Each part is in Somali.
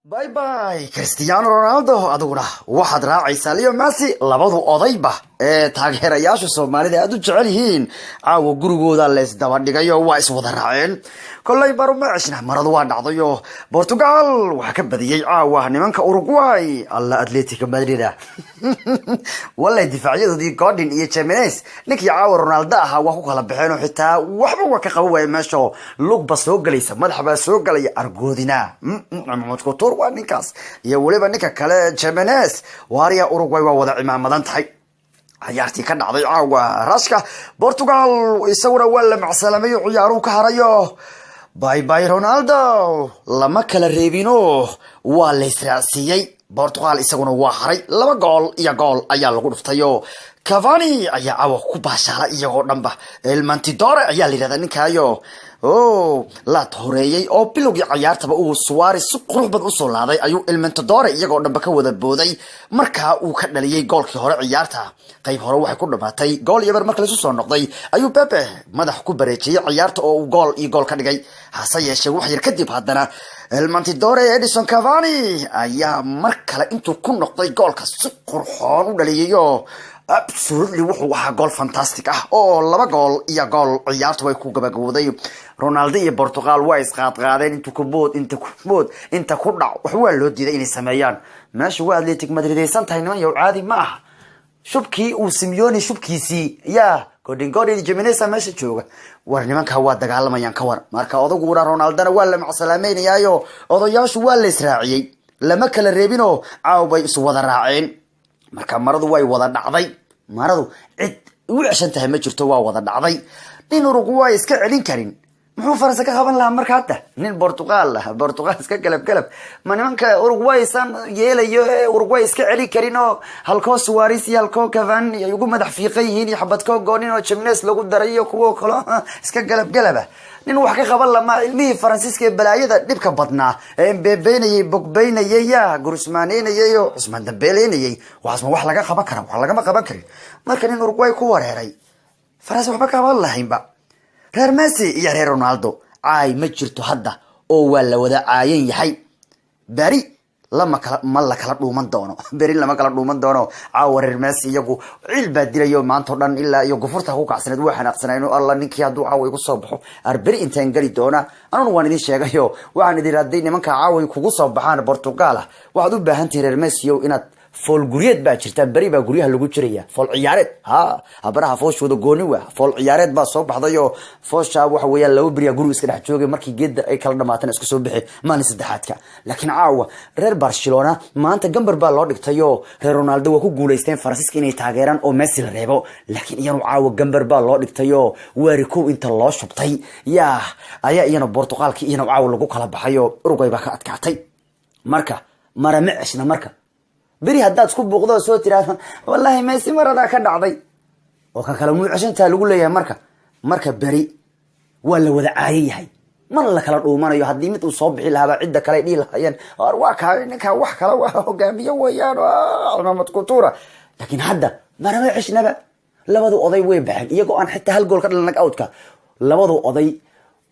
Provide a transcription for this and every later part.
باي باي كريستيانو رونالدو aduguna waxaad raacaysaa Leo Messi labadu odayba taageerayaasha Soomaalida aad u jecel yihiin caawa gurigooda la isdaba dhigayo waa iswada raaceen kollay barumacishna maradu waa dhacdayo Portugal waxa ka badiyay caawa nimanka Uruguay alla Atletico Madrid walla difaaciyadoodii Godin iyo Jimenez ninkii caawa Ronaldo aha waa ku kala baxeen xitaa waxba waa ka qabay meesho lug bas soo galaysa madaxba soo galay argoodina Maxamed Tour waa ninkaas iyo waliba ninka kale Jimenez waariya Uruguay waa wada cimaamadan tahay ciyaartii ka dhacday caawa rashka Portugal isaguna waa la macsalamayo ciyaaruhu ka harayo باي باي رونالدو لما كلا ريبينو والإسرائيلي Portugal isaguna waa haray laba gool iyo gool ayaa lagu dhuftayo Cavani ayaa awo ku baashala iyagoo dhanba El Mantidore ayaa liirada ninkaayo la toreeyay oo bilowgii ciyaartaba uu Suarez si qurux badan u soo laaday ayuu El Mantidore iyagoo dhanba ka wada booday marka uu ka dhaliyay goolkii hore ciyaarta qayb hore waxay ku dhamaatay gool yabar markii la soo noqday ayuu Pepe madax ku bareejiyay ciyaarta oo uu gool iyo gool ka dhigay hase yeeshee wax yar kadib haddana El Mantidore Edison Cavani ayaa mar kale intuu ku noqday goolka si qurxoon u dhaliyayo absolutely wuxuu ahaa gool fantastic ah oo laba gool iyo gool ciyaartu way ku gabagabowday Ronaldo iyo Portugal way isqaadqaadeen inta ku dhac wax waa loo diiday inay sameeyaan meesha waa Atletico Madrid aysan tahay niman yow caadi ma aha shubkii uu Simeone shubkiisii yaa Godin Jimenez meesha jooga war nimanka waa dagaalamayaan ka war marka odagu Ronaldo waa la macsalaameynayaayo odayaashu waa la israaciyay lama kala reebino caaw bay isu wada raaceen marka maradu way wada dhacday maradu cid u ceshantahay ma jirto waa wada dhacday nin Uruguay iska celin karin muxuu Faransa ka qaban lahaa marka hadda nin Portugal iska galab ma nimanka Uruguay san yeelayo Uruguay iska celin karin oo halko Suarez iyo halko Cavani ay ugu madax fiiqayeen iyo xabadko goonin oo Jimenez lagu darayo kuwa kale iska galab nin wax ka qaban lama ilmihii Faransiiska balaayada dibka badnaa beebeynayay bogbeynayay ya Griezmanneenayay oo Usman Dembéleenayay wax laga qaban karo wax laga ma qaban karin marka nin Uruguay ku wareeray Faransa waxba ka qaban lahaynba reer Messi iyo reer Ronaldo ay ma jirto hadda oo waa la wada caayan yahay bari lama kala dhuuman doono caawa reer Messi iyagu cilba dilayo maanta dhan ilaa iyo gufurta ku kacsaneed waxaan aqsanayn Allah ninkii haduu caawa igu soo baxo arbiri intaan gali doona anuna waan idin sheegayo waxaan idin raaday nimanka caawa kugu soo baxaan Portugal waxaad u baahan tahay reer Messi inaad fool guriyad baa jirta bari baa guriyaha lagu jiraya fool ciyaareed abaraha fooshooda gooni waa fool ciyaareed baa soo baxdayo foosha waxa weeyaan laba bariya guriga iska dhex joogay markii geedda ay kala dhamaatan isku soo bixi maalin saddexaadka laakiin caawa reer Barcelona maanta gambar baa loo dhigtayo reer Ronaldo waa ku guuleysteen Faransiiska inay taageeraan oo Messi la reebo laakiin iyanu caawa gambar baa loo dhigtayo weeriko inta loo shubtay ayaa iyana Portugalki iyana caawa lagu kala baxayo Uruguay baa ka adkaatay marka maramicishna marka bari haddaad isku buuqdo soo tiraahdo wallahi Messi marada ka dhacday oo ka kala muucashantaa lagu leeyahay marka bari waa la wada caayayahay mar la kala dhuumanayo haddii mid uu soo bixi lahaa cidda kale dhii lahaayeen waa ka ninka wax kala waa hogaamiyo weeyaan Maxamed Tour laakiin hadda marama cishnaba labadu oday way baxeen iyagoo aan xitaa hal gool ka dhalin knock-out-ka labadu oday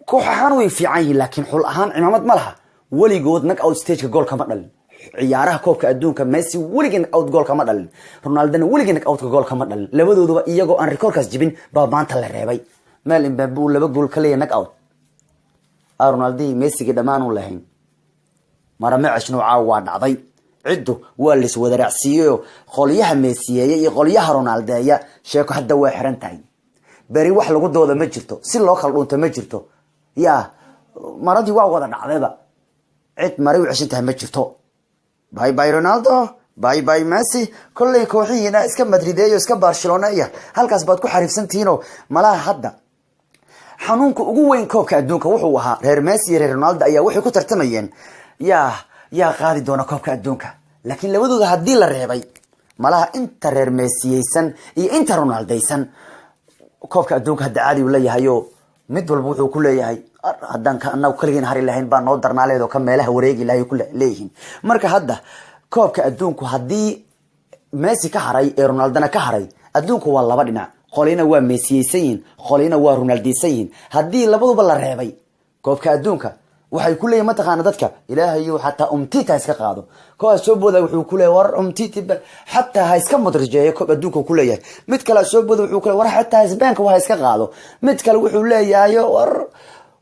koox ahaan way fiican yihiin laakiin xul ahaan cimaamad ma laha weligood knock-out stage-ka gool kama dhalin ciyaaraha koobka adduunka Messi weligiin out gool kama dhalin Ronaldo weligiin out gool kama dhalin labadooduba iyagoo aan rekoorkaas jibin baa maanta la reebay meel Mbappe laba gool kale knock out Ronaldo Messi dhamaan u lahayn marama cishno caawa dhacday ciddu waa lis wada raacsiyo qolyaha Messi iyo qolyaha Ronaldo sheeko hadda way xiran tahay bari wax lagu dooda ma jirto si loo kala dhunto ma jirto maradii waa wada dhacdayba cid maray u cishantahay ma jirto باي باي رونالدو باي باي ميسي كل كوحينا اسكا مدريديو اسكا برشلونة halkaas baad ku xariifsantiino malaha hadda xanuunka ugu weyn koobka adduunka wuxuu ahaa reer Messi iyo reer Ronaldo ayaa waxay ku tartamayeen yaa qaadi doona koobka adduunka laakiin labadooda hadii la reebay malaha inta reer Messi aysan iyo inta Ronaldo aysan koobka adduunka hadda caadi u leeyahayo mid walba wuxuu ku leeyahay haddaan ka annagu kaligiin hari lahayn baa noo darnaaleedo ka meelaha wareegi lahayn ku leeyihiin marka hadda koobka adduunku haddii Messi ka haray ee Ronaldo ka haray adduunku waa laba dhinac qolina waa Messi yiin qolina waa Ronaldo yiin haddii labaduba la reebay koobka adduunka waxay ku leeyihiin mataqaana dadka ilaahayo xataa umtita iska qaado koo soo booday wuxuu ku leeyahay war umtita xataa ha iska madrijeeyo koob aduunka ku leeyahay mid kale soo booday wuxuu ku leeyahay war xataa isbaanka waxa iska qaado mid kale wuxuu leeyahay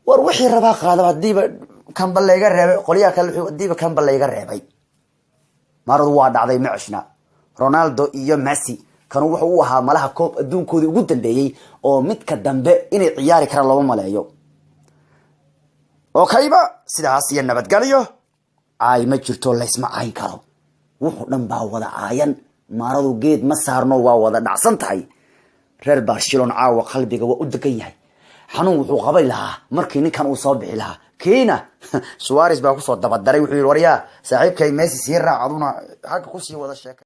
war wixii rabaa qaado hadiiba kan balayga reebay qoliyaha kale wuxuu hadiiba kan balayga reebay maradu waa dhacday macishna Ronaldo iyo Messi kan wuxuu u ahaa malaha koob adduunkoodii ugu dambeeyay oo midka dambe inay ciyaari karaan laba maleeyo oo kayba sidaas iyo nabadgalyo ay ma jirto la isma ay karo wuxuu dhan baa wada aayan maradu geed ma saarno waa wada dhacsan tahay reer Barcelona caawa qalbiga waa u degan yahay xanuun wuxuu qabay lahaa markii ninkan uu soo bixi lahaa keena Suarez baa ku soo dabadaray wuxuu yiri waryaa saaxiibkay Messi si raacaduna xaq ku sii wada sheekay